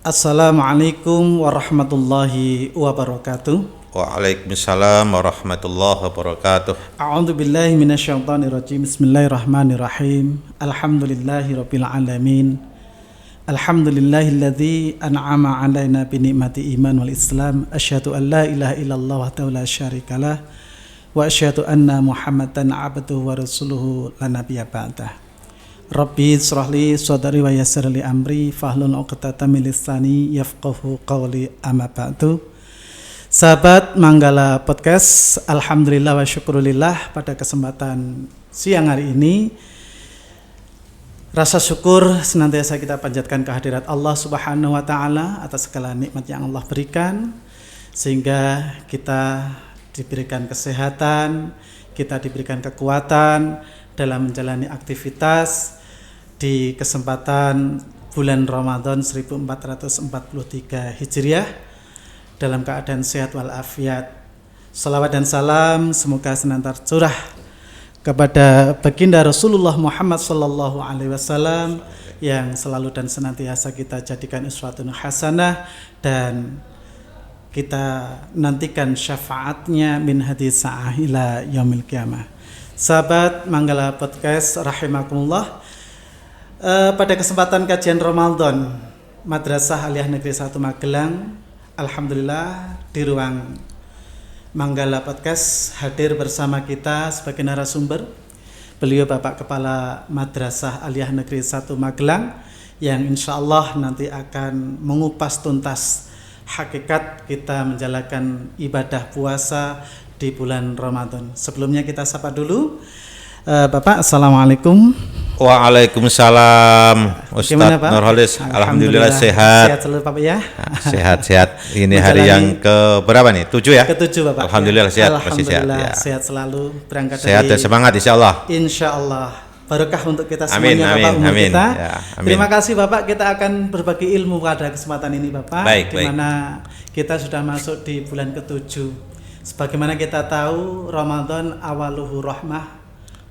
Assalamualaikum warahmatullahi wabarakatuh. Waalaikumsalam warahmatullahi wabarakatuh. A'udzu billahi minasyaitonir rajim. Bismillahirrahmanirrahim. Alhamdulillahirabbil alamin. Alhamdulillahilladzi an'ama 'alaina bi ni'mati iman wal islam. Asyhadu an la ilaha illallah wahdahu la syarikalah wa asyhadu anna Muhammadan 'abduhu wa rasuluhu la nabiyya ba'dah. Rabbi shrahli sadri wa yassir li amri fahlul 'uqdatam min lisani yafqahu qawli amma ba'du. Sahabat Manggala Podcast, alhamdulillah wa syukurillah, pada kesempatan siang hari ini rasa syukur senantiasa kita panjatkan kehadirat Allah Subhanahu wa taala atas segala nikmat yang Allah berikan, sehingga kita diberikan kesehatan, kita diberikan kekuatan dalam menjalani aktivitas di kesempatan bulan Ramadan 1443 Hijriah dalam keadaan sehat walafiat. Salawat dan salam semoga senantiasa curah kepada baginda Rasulullah Muhammad sallallahu alaihi wasallam yang selalu dan senantiasa kita jadikan uswatun hasanah dan kita nantikan syafaatnya min hadis sa'ah ila yaumil qiyamah. Sahabat Manggala Podcast rahimakumullah, pada kesempatan kajian Ramadan Madrasah Aliyah Negeri 1 Magelang, alhamdulillah di ruang Manggala Podcast hadir bersama kita sebagai narasumber beliau Bapak Kepala Madrasah Aliyah Negeri 1 Magelang yang insya Allah nanti akan mengupas tuntas hakikat kita menjalankan ibadah puasa di bulan Ramadan. Sebelumnya kita sapa dulu Bapak. Assalamualaikum. Waalaikumsalam. Ustadz Nurholis, alhamdulillah sehat. Sehat selalu Bapak ya. Sehat. Ini hari yang ke berapa nih? 7 ya? Ke-7 Bapak. Alhamdulillah sehat. Alhamdulillah sehat, ya. Sehat selalu, berangkat sehat dan semangat insyaallah. Insyaallah. Barokah untuk kita semuanya Bapak, umur kita. Ya, terima kasih Bapak, kita akan berbagi ilmu pada kesempatan ini Bapak. Di mana kita sudah masuk di bulan ke-7. Sebagaimana kita tahu Ramadan awaluhu rahmah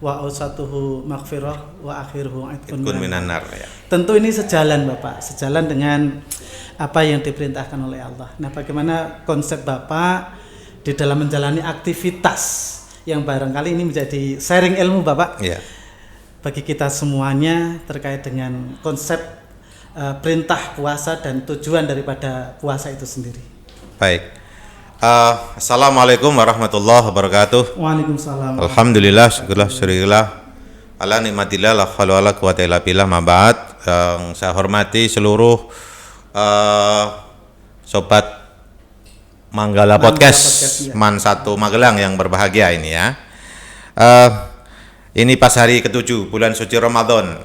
wa awsatuhu maghfirah wa akhiruhu itqun minan nar. Tentu ini sejalan Bapak, sejalan dengan apa yang diperintahkan oleh Allah. Nah, bagaimana konsep Bapak di dalam menjalani aktivitas yang barangkali ini menjadi sharing ilmu Bapak bagi kita semuanya terkait dengan konsep perintah puasa dan tujuan daripada puasa itu sendiri. Baik. Assalamualaikum warahmatullahi wabarakatuh. Waalaikumsalam. Alhamdulillah, syukurlah ala nikmatillah la haula wala quwata illa billah. Ma'bad. Yang saya hormati seluruh sobat Manggala Podcast Man 1 Magelang yang berbahagia ini ya. Ini pas hari ke-7 bulan suci Ramadan,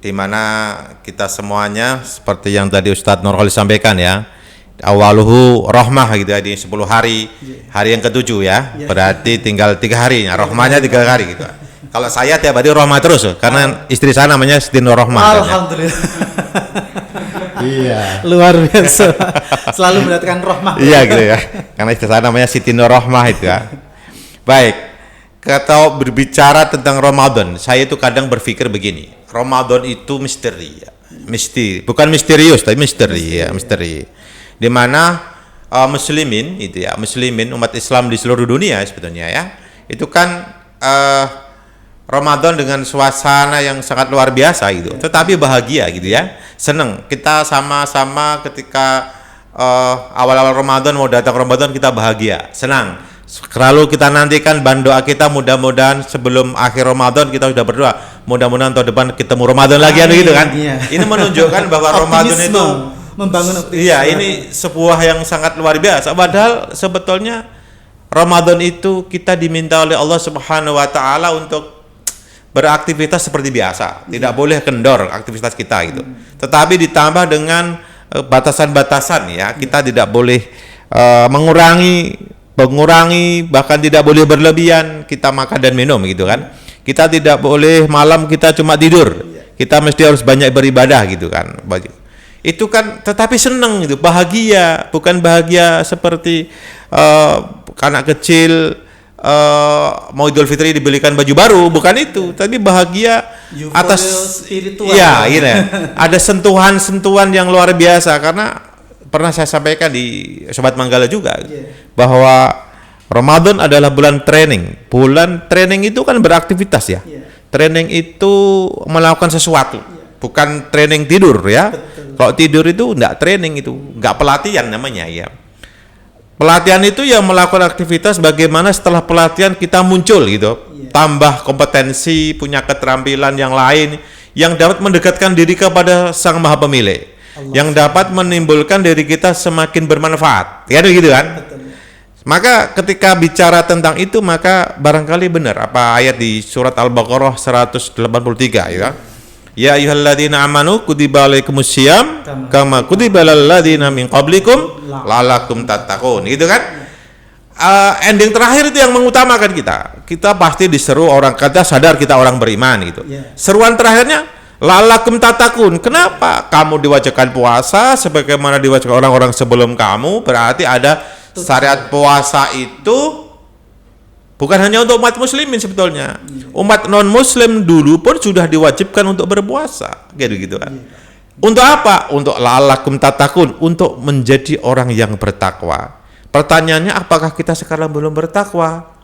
di mana kita semuanya seperti yang tadi Ustadz Nurholis sampaikan ya, awaluhu rahmah gitu ya, di 10 hari, hari yang ke-7 ya, berarti tinggal 3 hari, ya, rahmahnya 3 hari gitu. Kalau saya tiap hari rahmah terus, karena istri saya namanya Siti Nur Rahmah. Alhamdulillah. Iya. Luar biasa. Selalu mendapatkan rahmah. Iya gitu ya, karena istri saya namanya Siti Nur Rahmah itu ya. Baik, kalau berbicara tentang Ramadan, saya itu kadang berpikir begini, Ramadan itu misteri ya. Bukan misterius, tapi misteri ya, misteri. Di mana muslimin itu ya, muslimin umat Islam di seluruh dunia sebetulnya ya, itu kan Ramadan dengan suasana yang sangat luar biasa gitu, tetapi bahagia gitu ya, seneng kita sama-sama ketika awal-awal Ramadan, mau datang Ramadan kita bahagia, senang. Selalu kita nantikan bahan doa kita, mudah-mudahan sebelum akhir Ramadan kita sudah berdoa, mudah-mudahan tahun depan ketemu Ramadan lagi gitu kan. Ini menunjukkan bahwa Ramadan itu membangun optimisme. Iya, ini sebuah yang sangat luar biasa. Padahal sebetulnya Ramadan itu kita diminta oleh Allah Subhanahu wa taala untuk beraktivitas seperti biasa. Tidak boleh kendor aktivitas kita gitu. Tetapi ditambah dengan batasan-batasan ya. Kita tidak boleh mengurangi, bahkan tidak boleh berlebihan kita makan dan minum gitu kan. Kita tidak boleh malam kita cuma tidur. Kita mesti harus banyak beribadah gitu kan. Itu kan, tetapi senang gitu, bahagia, bukan bahagia seperti anak kecil mau Idul Fitri dibelikan baju baru, bukan itu, tapi bahagia atas spiritual. Ya, gitu ya. Ada sentuhan-sentuhan yang luar biasa karena pernah saya sampaikan di Sobat Manggala juga bahwa Ramadan adalah bulan training. Bulan training itu kan beraktivitas ya. Training itu melakukan sesuatu, bukan training tidur ya. Kalau tidur itu enggak training, itu enggak pelatihan namanya ya. Pelatihan itu yang melakukan aktivitas bagaimana setelah pelatihan kita muncul gitu, tambah kompetensi, punya keterampilan yang lain yang dapat mendekatkan diri kepada Sang Maha Pemilik, yang dapat menimbulkan diri kita semakin bermanfaat, ya gitu kan? Maka ketika bicara tentang itu, maka barangkali benar apa ayat di surat Al-Baqarah 183 ya. Ya ayyuhalladzina amanu kutiba alaikumusiyam kama kutiba alal ladzina min qablikum la'allakum tattaqun. Gitu kan? Ending terakhir itu yang mengutamakan kita. Kita pasti diseru orang, kita sadar kita orang beriman gitu. Seruan terakhirnya la'allakum tattaqun. Kenapa? Kamu diwajibkan puasa sebagaimana diwajibkan orang-orang sebelum kamu, berarti ada syariat puasa itu bukan hanya untuk umat muslimin sebetulnya. Umat non muslim dulu pun sudah diwajibkan untuk berpuasa. Gitu kan. Untuk apa? Untuk la'allakum tattaqun, untuk menjadi orang yang bertakwa. Pertanyaannya, apakah kita sekarang belum bertakwa?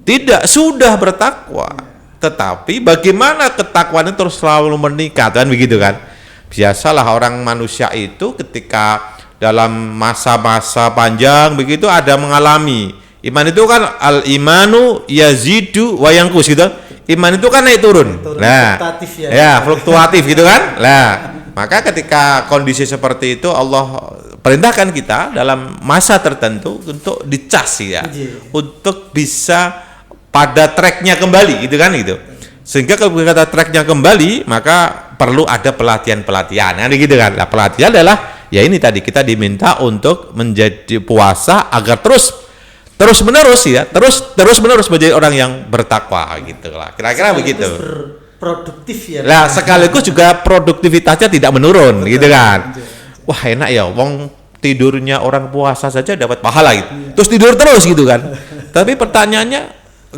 Tidak, sudah bertakwa. Tetapi bagaimana ketakwaan itu terus selalu meningkat kan begitu kan? Biasalah orang manusia itu ketika dalam masa-masa panjang begitu ada mengalami iman itu kan al-imanu yazidu wa yanqus gitu. Iman itu kan naik turun. Nah, fluktuatif gitu kan? Nah, maka ketika kondisi seperti itu Allah perintahkan kita dalam masa tertentu untuk dicas ya. Untuk bisa pada tracknya kembali gitu kan gitu. Sehingga kalau kita tracknya kembali, maka perlu ada pelatihan-pelatihan. Nah, gitu kan. Nah, pelatihan adalah ya ini tadi kita diminta untuk menjadi puasa agar terus menerus ya, terus menerus menjadi orang yang bertakwa gitu lah. Kira-kira begitu. Produktif ya. Nah, sekaligus juga produktivitasnya tidak menurun. Betul, gitu kan. Wah, enak ya, wong tidurnya orang puasa saja dapat pahala gitu. Terus tidur terus gitu kan. Tapi pertanyaannya,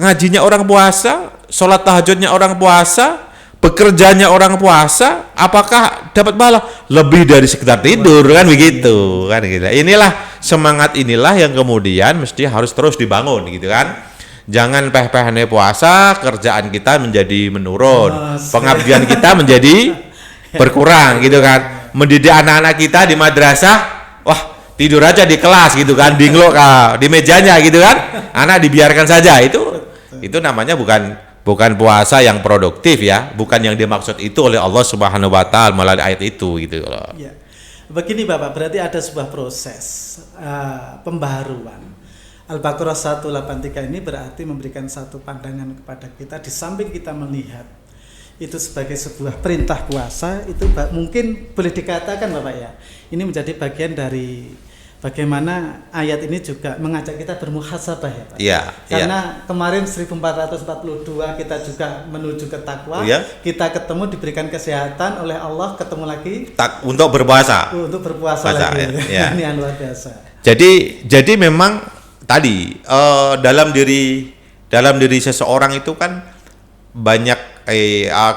ngajinya orang puasa, sholat tahajudnya orang puasa, bekerjanya orang puasa, apakah dapat pahala lebih dari sekedar tidur kan begitu kan gitu. Inilah semangat inilah yang kemudian mesti harus terus dibangun gitu kan. Jangan peh-pehane puasa, kerjaan kita menjadi menurun, pengabdian kita menjadi berkurang gitu kan. Mendidik anak-anak kita di madrasah, wah tidur aja di kelas gitu kan, dinglok di mejanya gitu kan. Anak dibiarkan saja, itu namanya bukan puasa yang produktif ya, bukan yang dimaksud itu oleh Allah Subhanahu wa taala melalui ayat itu gitu loh. Ya. Begini Bapak, berarti ada sebuah proses pembaharuan. Al-Baqarah 183 ini berarti memberikan satu pandangan kepada kita, di samping kita melihat itu sebagai sebuah perintah puasa, itu mungkin boleh dikatakan Bapak ya, ini menjadi bagian dari bagaimana ayat ini juga mengajak kita bermuhasabah ya Pak. Iya. Karena kemarin 1442 kita juga menuju ke takwa, kita ketemu diberikan kesehatan oleh Allah, ketemu lagi untuk berpuasa. Untuk berpuasa lagi. Ya. Ini yang luar biasa. Jadi memang tadi dalam diri seseorang itu kan banyak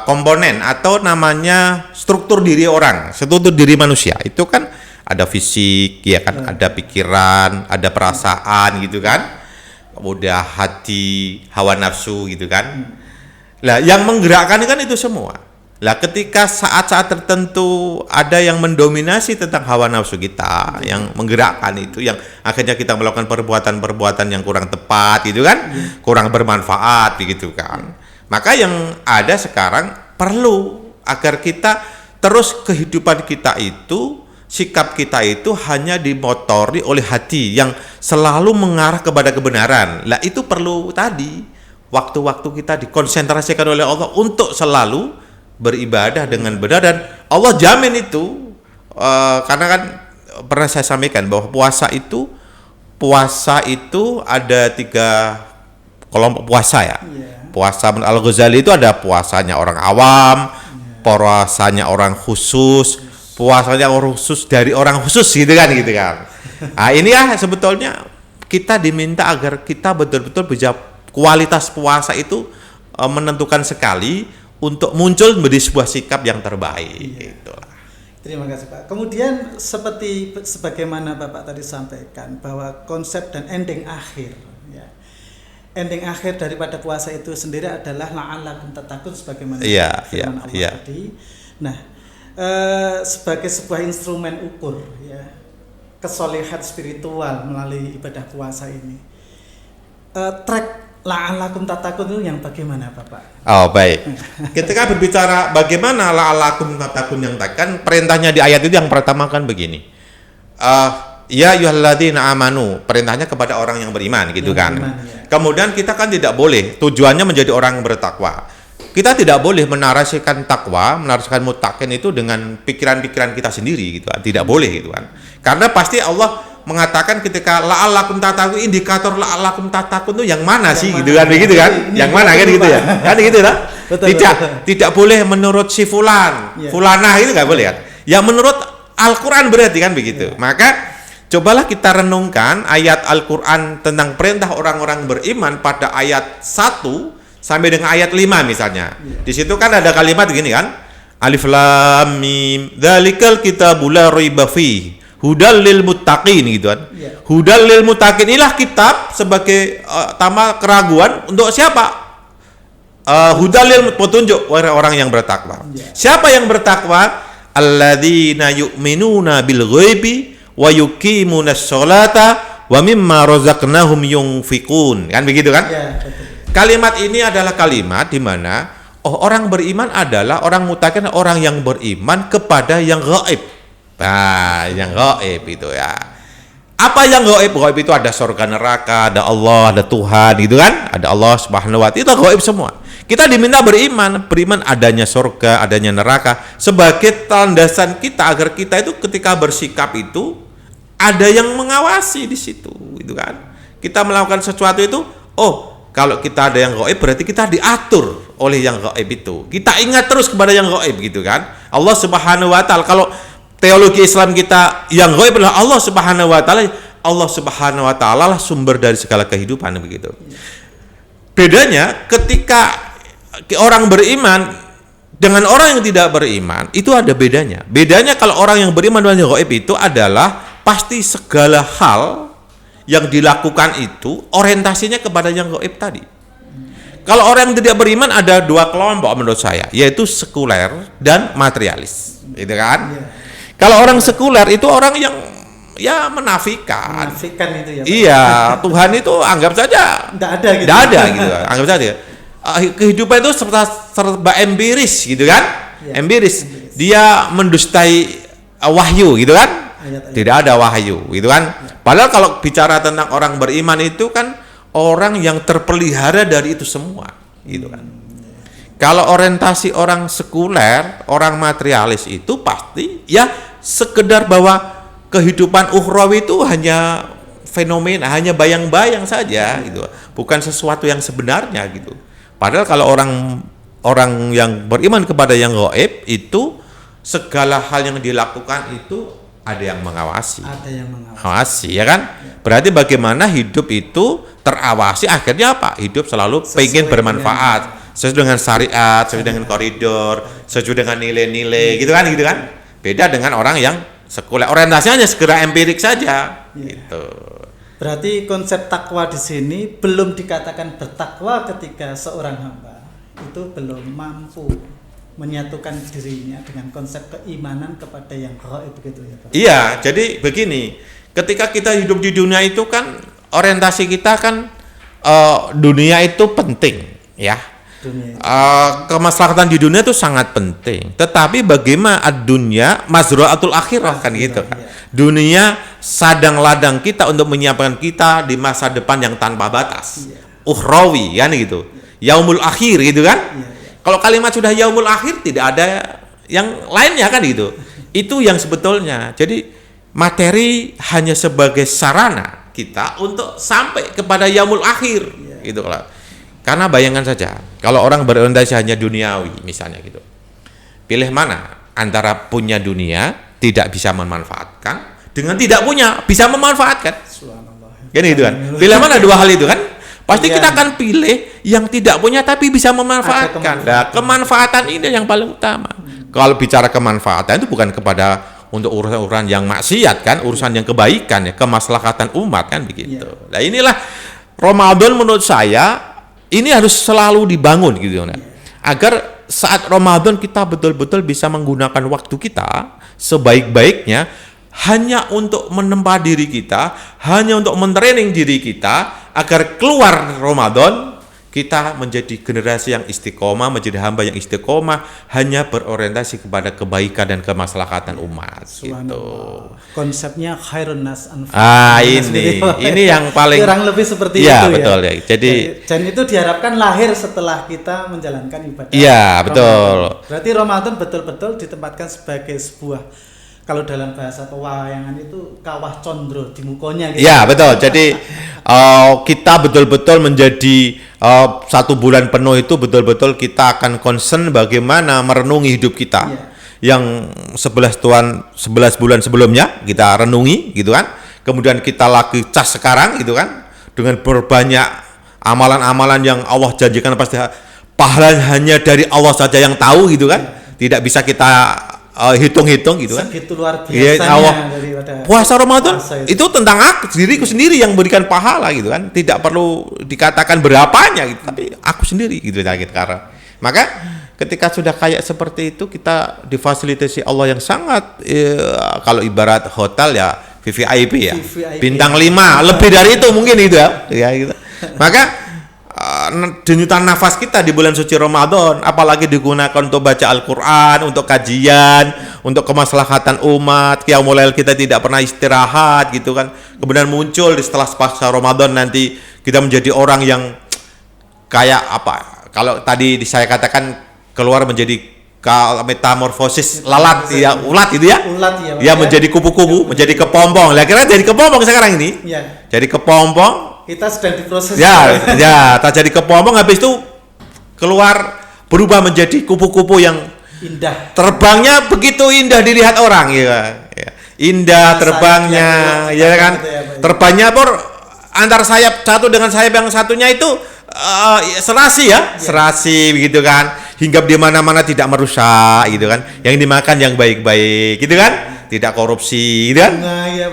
komponen atau namanya struktur diri orang, struktur diri manusia itu kan ada fisik ya kan, ada pikiran, ada perasaan gitu kan, kemudian hati, hawa nafsu gitu kan. Lah yang menggerakkan kan itu semua. Lah ketika saat-saat tertentu ada yang mendominasi tentang hawa nafsu kita, yang menggerakkan itu, yang akhirnya kita melakukan perbuatan-perbuatan yang kurang tepat gitu kan, kurang bermanfaat gitu kan. Maka yang ada sekarang perlu agar kita terus kehidupan kita itu, sikap kita itu hanya dimotori oleh hati yang selalu mengarah kepada kebenaran. Lah itu perlu tadi waktu-waktu kita dikonsentrasikan oleh Allah untuk selalu beribadah dengan benar, dan Allah jamin itu karena kan pernah saya sampaikan bahwa puasa itu ada 3 kelompok puasa ya. Puasa menurut Al-Ghazali itu ada puasanya orang awam, puasanya orang khusus, puasanya orang khusus dari orang khusus gitu kan. Nah ini ya sebetulnya kita diminta agar kita betul-betul bisa kualitas puasa itu menentukan sekali untuk muncul menjadi sebuah sikap yang terbaik. Itulah. Terima kasih Pak. Kemudian sebagaimana Bapak tadi sampaikan bahwa konsep dan ending akhir, ya. Ending akhir daripada puasa itu sendiri adalah la'allakum tattaqun sebagaimana firman Allah tadi. Nah, sebagai sebuah instrumen ukur, ya, kesolehan spiritual melalui ibadah puasa ini. Track la'allakum tattaqun itu yang bagaimana Bapak? Oh baik. Ketika berbicara bagaimana la'allakum tattaqun yang kan perintahnya di ayat itu yang pertama kan begini. Ya ayyuhalladzina amanu, perintahnya kepada orang yang beriman gitu kan. Ya. Kemudian kita kan tidak boleh, tujuannya menjadi orang yang bertakwa. Kita tidak boleh menarasikan takwa, menarasikan muttaqin itu dengan pikiran-pikiran kita sendiri gitu kan. Tidak boleh gitu kan. Karena pasti Allah mengatakan ketika la'allakum tattaqun, indikator la'allakum tattaqun itu yang mana sih gitu kan, begitu kan? Yang mana kan gitu ya? Kan gitu lah. Tidak boleh menurut si fulan, fulanah itu nggak boleh kan? Yang menurut Al-Qur'an berarti kan begitu. Maka cobalah kita renungkan ayat Al-Qur'an tentang perintah orang-orang beriman pada ayat 1 sampai dengan ayat 5 misalnya. Di situ kan ada kalimat gini kan? Alif lam mim, dzalikal kitabul la raiba fihi hudal lil muttaqin gitu kan. Hudal lil muttaqin inilah kitab sebagai tama keraguan untuk siapa? Hudal lil petunjuk orang yang bertakwa. Siapa yang bertakwa? Alladzina yu'minuna bil ghaibi wa yuqimunas sholata wa mimma razaqnahum yunfiqun. Kan begitu kan? Kalimat ini adalah kalimat di mana orang beriman adalah orang muttaqin, orang yang beriman kepada yang gaib. Nah, yang gaib itu ya. Apa yang gaib? Gaib itu ada surga neraka, ada Allah, ada Tuhan gitu kan? Ada Allah Subhanahu wa taala. Itu gaib semua. Kita diminta beriman adanya surga, adanya neraka sebagai landasan kita agar kita itu ketika bersikap itu ada yang mengawasi di situ gitu kan. Kita melakukan sesuatu itu, kalau kita ada yang gaib berarti kita diatur oleh yang gaib itu. Kita ingat terus kepada yang gaib gitu kan. Allah Subhanahu wa taala. Kalau teologi Islam kita yang gaib adalah Allah Subhanahu wa taala. Allah Subhanahu wa taala lah sumber dari segala kehidupan begitu. Bedanya ketika orang beriman dengan orang yang tidak beriman itu ada bedanya. Bedanya kalau orang yang beriman dengan yang gaib itu adalah pasti segala hal yang dilakukan itu orientasinya kepada yang gaib tadi. Kalau orang yang tidak beriman ada dua kelompok menurut saya, yaitu sekuler dan materialis. Gitu kan? Kalau orang sekuler itu orang yang ya menafikan itu ya. Iya, Tuhan itu anggap saja tidak ada gitu. Tidak ada gitu. Anggap saja. Kehidupan itu serba empiris gitu kan? Empiris. Dia mendustai wahyu gitu kan? Tidak ada wahyu gitu kan? Padahal kalau bicara tentang orang beriman itu kan orang yang terpelihara dari itu semua gitu kan. Kalau orientasi orang sekuler, orang materialis itu pasti ya sekedar bahwa kehidupan ukhrawi itu hanya fenomena, hanya bayang-bayang saja gitu. Bukan sesuatu yang sebenarnya gitu. Padahal kalau orang yang beriman kepada yang gaib itu segala hal yang dilakukan itu ada yang mengawasi. Ada yang mengawasi, ya kan? Berarti bagaimana hidup itu terawasi, akhirnya apa? Hidup selalu pengen bermanfaat. Sesuai dengan syariat, sesuai dengan koridor, sesuai dengan nilai-nilai, gitu kan? Beda dengan orang yang sekuler, orientasinya hanya segera empirik saja, gitu. Berarti konsep takwa di sini belum dikatakan bertakwa ketika seorang hamba itu belum mampu menyatukan dirinya dengan konsep keimanan kepada yang gaib begitu ya Pak? Iya, jadi begini, ketika kita hidup di dunia itu kan orientasi kita kan dunia itu penting, ya. Kemaslahatan di dunia itu sangat penting. Tetapi bagaimana dunia mazra'atul akhirah kan gitu kan. Dunia sadang ladang kita untuk menyiapkan kita di masa depan yang tanpa batas. Ukhrawi kan gitu. Yaumul akhir gitu kan. Kalau kalimat sudah yaumul akhir tidak ada yang lainnya kan gitu. Itu yang sebetulnya. Jadi materi hanya sebagai sarana kita untuk sampai kepada yaumul akhir gitu kalau. Karena bayangkan saja, kalau orang berorientasi hanya duniawi misalnya gitu, pilih mana antara punya dunia tidak bisa memanfaatkan dengan tidak punya bisa memanfaatkan. Kan gitu kan? Pilih mana dua hal itu kan? Pasti kita akan pilih yang tidak punya tapi bisa memanfaatkan. Nah, kemanfaatan ini yang paling utama. Kalau bicara kemanfaatan itu bukan kepada untuk urusan-urusan yang maksiat kan, urusan yang kebaikan ya, kemaslahatan umat kan begitu. Nah inilah Ramadan menurut saya ini harus selalu dibangun gitu kan. Agar saat Ramadan kita betul-betul bisa menggunakan waktu kita sebaik-baiknya hanya untuk menempa diri kita, hanya untuk mentraining diri kita agar keluar Ramadan kita menjadi generasi yang istiqomah, menjadi hamba yang istiqomah, hanya berorientasi kepada kebaikan dan kemaslahatan umat. Gitu. Konsepnya khairun nas anfa'uhum. Ini yang paling kurang lebih seperti ya, itu betul, ya. Jadi dan itu diharapkan lahir setelah kita menjalankan ibadah. Iya, betul. Berarti Ramadan betul-betul ditempatkan sebagai sebuah, kalau dalam bahasa pewayangan itu kawah condro di mukonya gitu. Iya, betul. Jadi kita betul-betul menjadi 1 bulan penuh itu betul-betul kita akan concern bagaimana merenungi hidup kita. Yang 11 bulan sebelumnya kita renungi gitu kan. Kemudian kita lagi cas sekarang gitu kan. Dengan berbanyak amalan-amalan yang Allah janjikan pasti pahala hanya dari Allah saja yang tahu gitu kan. Tidak bisa kita hitung-hitung gitu kan. Segitu luar biasanya daripada puasa Ramadan itu tentang aku diriku sendiri yang berikan pahala gitu kan. Tidak perlu dikatakan berapanya gitu, tapi aku sendiri gitu karena. Maka ketika sudah kayak seperti itu kita difasilitasi Allah yang sangat kalau ibarat hotel ya VVIP ya. VVIP. Bintang 5, lebih dari itu mungkin itu ya gitu. Maka denyutan nafas kita di bulan suci Ramadan, apalagi digunakan untuk baca Al-Quran, untuk kajian, untuk kemaslahatan umat, qiyamul lail kita tidak pernah istirahat gitu kan. Kemudian muncul setelah pasca Ramadan nanti kita menjadi orang yang kayak apa? Kalau tadi saya katakan keluar menjadi metamorfosis lalat ya, ulat itu ya. Ulat ya. Ya menjadi kupu-kupu, menjadi kepompong. Lah kira jadi kepompong sekarang ini. Ya. Jadi kepompong. Kita sedang diproses. Tak jadi kepompong, habis itu keluar berubah menjadi kupu-kupu yang indah. Terbangnya begitu indah dilihat orang ya. Indah terbangnya, ya kan? Terbangnya antar sayap satu dengan sayap yang satunya itu serasi ya, serasi begitu kan. Hingga di mana-mana tidak merusak gitu kan. Yang dimakan yang baik-baik gitu kan. Tidak korupsi gitu kan.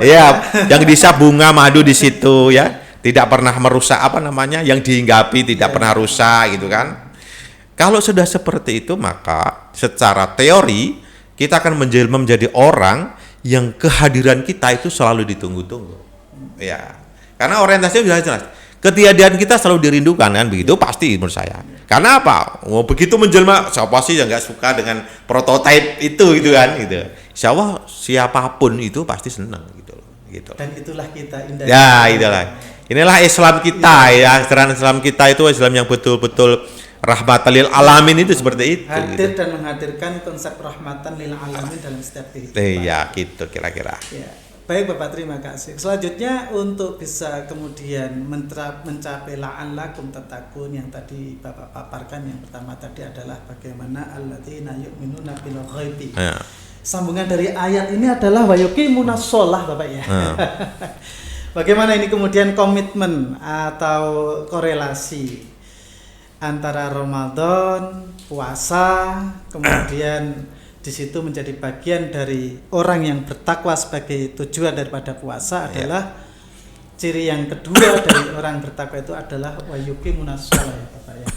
Ya, yang bisa bunga madu di situ ya. Tidak pernah merusak yang dihinggapi tidak pernah rusak gitu kan. Kalau sudah seperti itu maka secara teori kita akan menjadi orang yang kehadiran kita itu selalu ditunggu-tunggu. Ya. Karena orientasinya sudah jelas. Ketiadaan kita selalu dirindukan kan begitu pasti menurut saya. Karena apa? Begitu menjelma siapa sih yang nggak suka dengan prototipe itu gitu kan gitu. Insya Allah siapapun itu pasti senang gitu. Dan itulah kita indah. Ya, itulah. Inilah Islam kita ya, ajaran Islam kita itu Islam yang betul-betul rahmatan lil alamin itu seperti itu. Hadir dan menghadirkan konsep rahmatan lil alamin dalam setiap kehidupan. Iya, gitu kira-kira. Ya. Baik Bapak, terima kasih. Selanjutnya untuk bisa kemudian mencapai la'allakum tattaqun yang tadi Bapak paparkan, yang pertama tadi adalah bagaimana alladzina yu'minuna bil ghaibi. Ya. Sambungan dari ayat ini adalah wa yuqimunas shalah Bapak ya. Bagaimana ini kemudian komitmen atau korelasi antara Ramadan, puasa, kemudian di situ menjadi bagian dari orang yang bertakwa sebagai tujuan daripada puasa adalah ciri yang kedua dari orang bertakwa itu adalah wa yuqimunas shalah ya Bapak ya.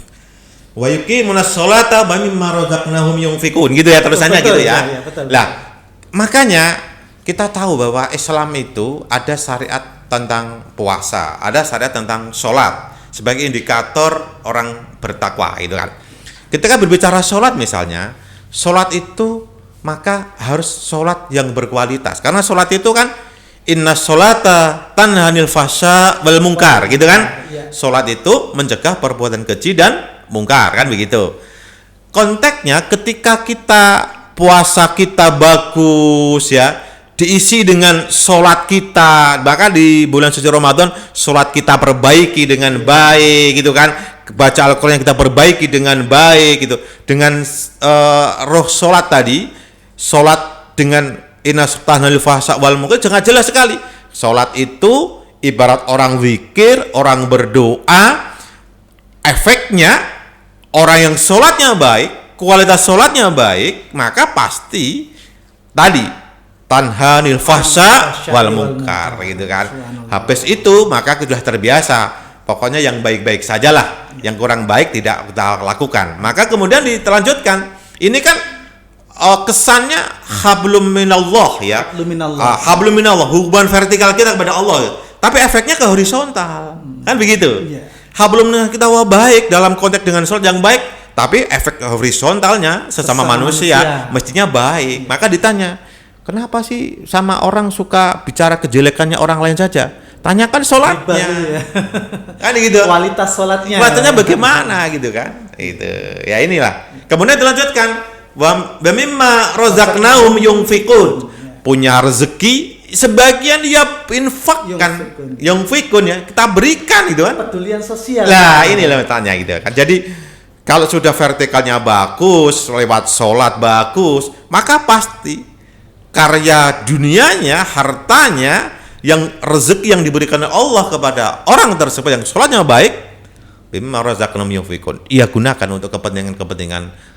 Wa yuqimunas sholata wa mimma razaqnahum yunfikun gitu ya tulisannya gitu ya. Betul. Lah, makanya kita tahu bahwa Islam itu ada syariat tentang puasa, ada syariat tentang sholat sebagai indikator orang bertakwa itu kan. Ketika berbicara sholat misalnya, sholat itu maka harus sholat yang berkualitas karena sholat itu kan inna sholata tanha 'anil fahsya wal munkar gitu kan. Sholat itu mencegah perbuatan keji dan mungkar kan begitu. Konteksnya ketika kita puasa kita bagus ya, diisi dengan sholat kita, bahkan di bulan suci Ramadan sholat kita perbaiki dengan baik gitu kan, baca Al-Quran yang kita perbaiki dengan baik gitu, dengan roh sholat tadi, sholat dengan inna tahnal fahsya wal munkar jangan jelas sekali. Sholat itu ibarat orang zikir, orang berdoa, efeknya orang yang sholatnya baik, kualitas sholatnya baik, maka pasti tadi tanhanil fahsya wal munkar gitu kan. Habis itu maka sudah terbiasa, pokoknya yang baik-baik sajalah, yang kurang baik tidak kita lakukan. Maka kemudian ditelanjutkan, ini kan kesannya hablum minallah ya. Hablum minallah, hubungan vertikal kita kepada Allah. Tapi efeknya ke horizontal. Kan begitu. Hablum kita baik dalam konteks dengan sholat yang baik, tapi efek horizontalnya sesama manusia mestinya baik. Maka ditanya, kenapa sih sama orang suka bicara kejelekannya orang lain saja? Tanyakan sholatnya. Kan gitu. Kualitas sholatnya. Kualitasnya bagaimana gitu kan? Itu. Ya inilah. Kemudian dilanjutkan, wa mimma razaqnahum yunfiqun. Punya rezeki sebagian dia infakkan, yunfikun ya, kita berikan gitu kan. Pedulian sosial. Lah inilah tanya gitu kan. Jadi kalau sudah vertikalnya bagus, lewat sholat bagus, maka pasti karya dunianya, hartanya, yang rezeki yang diberikan oleh Allah kepada orang tersebut yang sholatnya baik, bimma razaqnahum yunfikun, ia gunakan untuk kepentingan-kepentingan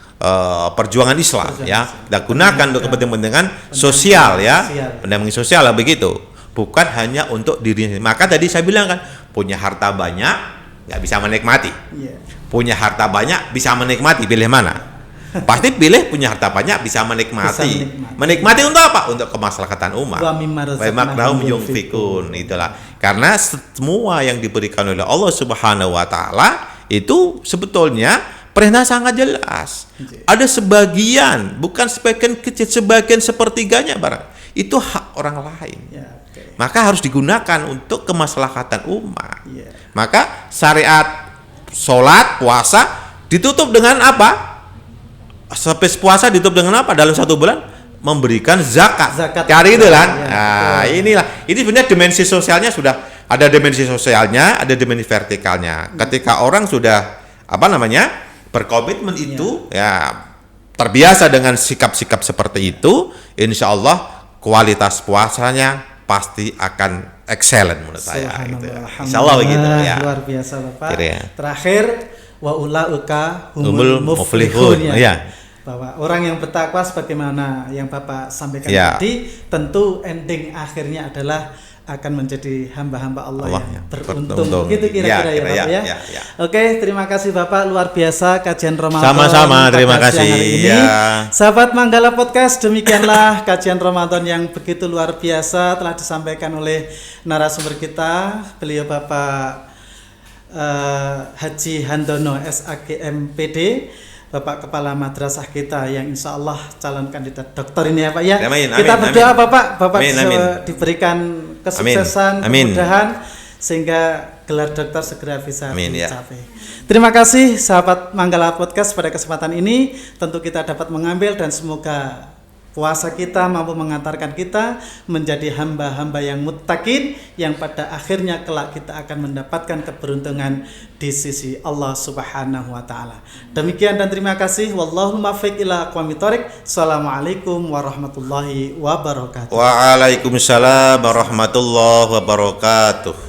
perjuangan Islam ya, dan gunakan untuk kepentingan sosial ya, pendamping sosial lah begitu, bukan hanya untuk dirinya. Maka tadi saya bilang kan, punya harta banyak nggak bisa menikmati, punya harta banyak bisa menikmati, pilih mana? Pasti pilih punya harta banyak bisa menikmati. Menikmati untuk apa? Untuk kemaslahatan umat. Wa mimma yunfikun, itulah. Karena semua yang diberikan oleh Allah Subhanahu wa taala itu sebetulnya perintah sangat jelas. Ada sebagian, bukan sebagian kecil, sebagian sepertiganya barang. Itu hak orang lain. Maka harus digunakan untuk kemaslahatan umat. Maka syariat sholat, puasa ditutup dengan apa? Sampai puasa ditutup dengan apa? Dalam 1 bulan memberikan zakat. Cari itu kan. Nah, inilah. Ini sebenarnya dimensi sosialnya sudah ada, dimensi sosialnya, ada dimensi vertikalnya. Ketika orang sudah berkomitmen itu ya, terbiasa dengan sikap-sikap seperti itu, insya Allah kualitas puasanya pasti akan excellent menurut saya. Gitu. Insya Allah begitu ya. Luar biasa Bapak. Ya. Terakhir, wa ulaika humul muflihun ya. Bahwa orang yang bertakwa sebagaimana yang Bapak sampaikan tadi, tentu ending akhirnya adalah akan menjadi hamba-hamba Allah yang beruntung. Gitu kira-kira ya Bapak ya. Oke, terima kasih Bapak, luar biasa kajian Ramadan. Sama-sama, terima kasih. Sahabat Manggala Podcast, demikianlah kajian Ramadan yang begitu luar biasa telah disampaikan oleh narasumber kita, beliau Bapak Haji Handono SAG MPD, Bapak Kepala Madrasah kita yang insya Allah calon kandidat dokter ini ya Pak ya. Kita berdoa Bapak diberikan kesuksesan, kemudahan sehingga gelar dokter segera bisa dicapai. Terima kasih sahabat Manggala Podcast, pada kesempatan ini tentu kita dapat mengambil dan semoga puasa kita mampu mengantarkan kita menjadi hamba-hamba yang muttaqin, yang pada akhirnya kelak kita akan mendapatkan keberuntungan di sisi Allah Subhanahu wa taala. Demikian dan terima kasih. Wallahu muwaffiq ila aqwamit thoriq. Assalamualaikum warahmatullahi wabarakatuh. Waalaikumsalam warahmatullahi wabarakatuh.